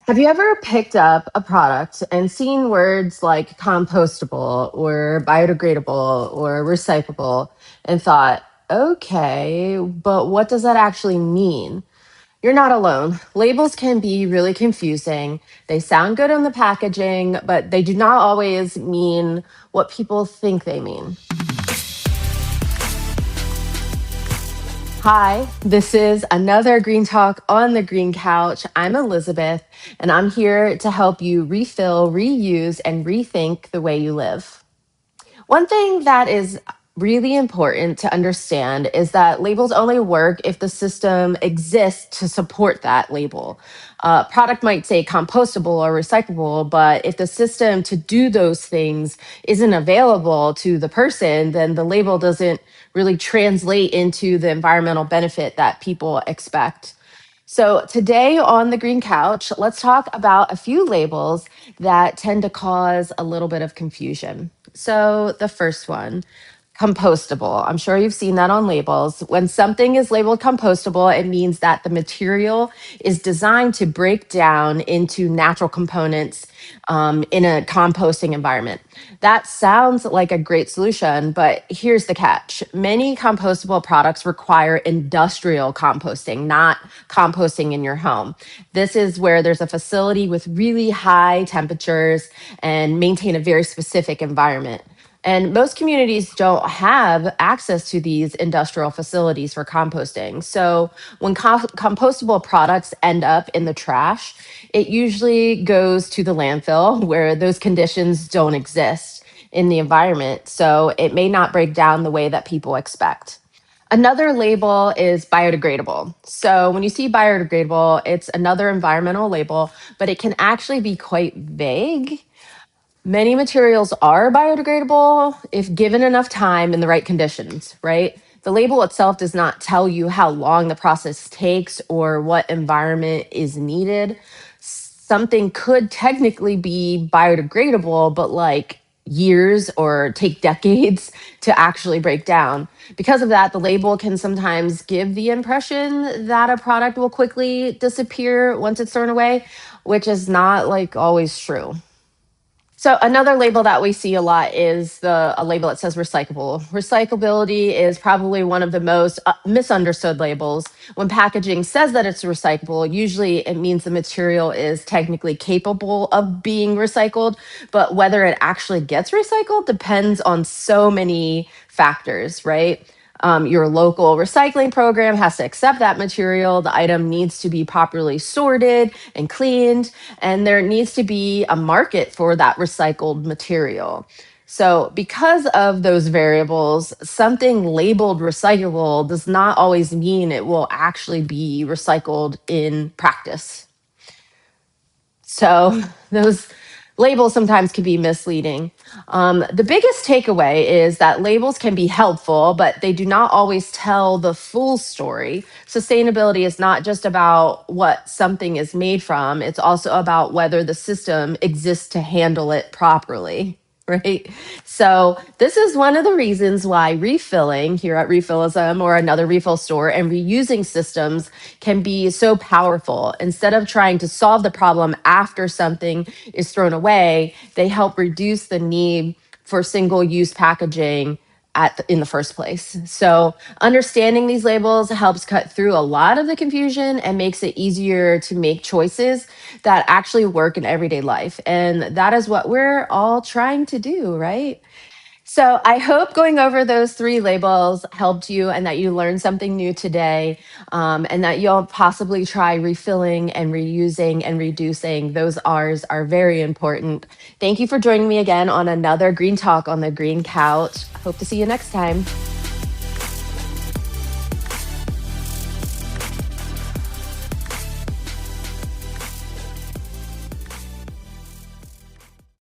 Have you ever picked up a product and seen words like compostable or biodegradable or recyclable and thought, okay, but what does that actually mean? You're not alone. Labels can be really confusing. They sound good on the packaging, but they do not always mean what people think they mean. Hi, this is another Green Talk on the Green Couch. I'm Elizabeth, and I'm here to help you refill, reuse, and rethink the way you live. One thing that is really important to understand is that labels only work if the system exists to support that label. Product might say compostable or recyclable, but if the system to do those things isn't available to the person, then the label doesn't really translate into the environmental benefit that people expect. So, today on the Green Couch, let's talk about a few labels that tend to cause a little bit of confusion. So, the first one, compostable. I'm sure you've seen that on labels. When something is labeled compostable, it means that the material is designed to break down into natural components in a composting environment. That sounds like a great solution, but here's the catch. Many compostable products require industrial composting, not composting in your home. This is where there's a facility with really high temperatures and maintain a very specific environment. And most communities don't have access to these industrial facilities for composting. So when compostable products end up in the trash, it usually goes to the landfill where those conditions don't exist in the environment. So it may not break down the way that people expect. Another label is biodegradable. So when you see biodegradable, it's another environmental label, but it can actually be quite vague. Many materials are biodegradable if given enough time in the right conditions, right? The label itself does not tell you how long the process takes or what environment is needed. Something could technically be biodegradable, but like years or take decades to actually break down. Because of that, the label can sometimes give the impression that a product will quickly disappear once it's thrown away, which is not like always true. So another label that we see a lot is a label that says recyclable. Recyclability is probably one of the most misunderstood labels. When packaging says that it's recyclable, usually it means the material is technically capable of being recycled, but whether it actually gets recycled depends on so many factors, right? Your local recycling program has to accept that material. The item needs to be properly sorted and cleaned, and there needs to be a market for that recycled material. So, because of those variables, something labeled recyclable does not always mean it will actually be recycled in practice. So those labels sometimes can be misleading. The biggest takeaway is that labels can be helpful, but they do not always tell the full story. Sustainability is not just about what something is made from, it's also about whether the system exists to handle it properly. Right. So, this is one of the reasons why refilling here at Refillism or another refill store and reusing systems can be so powerful. Instead of trying to solve the problem after something is thrown away, they help reduce the need for single use packaging in the first place. So, understanding these labels helps cut through a lot of the confusion and makes it easier to make choices that actually work in everyday life. And that is what we're all trying to do, right? So I hope going over those three labels helped you and that you learned something new today, and that you'll possibly try refilling and reusing and reducing. Those R's are very important. Thank you for joining me again on another Green Talk on the Green Couch. Hope to see you next time.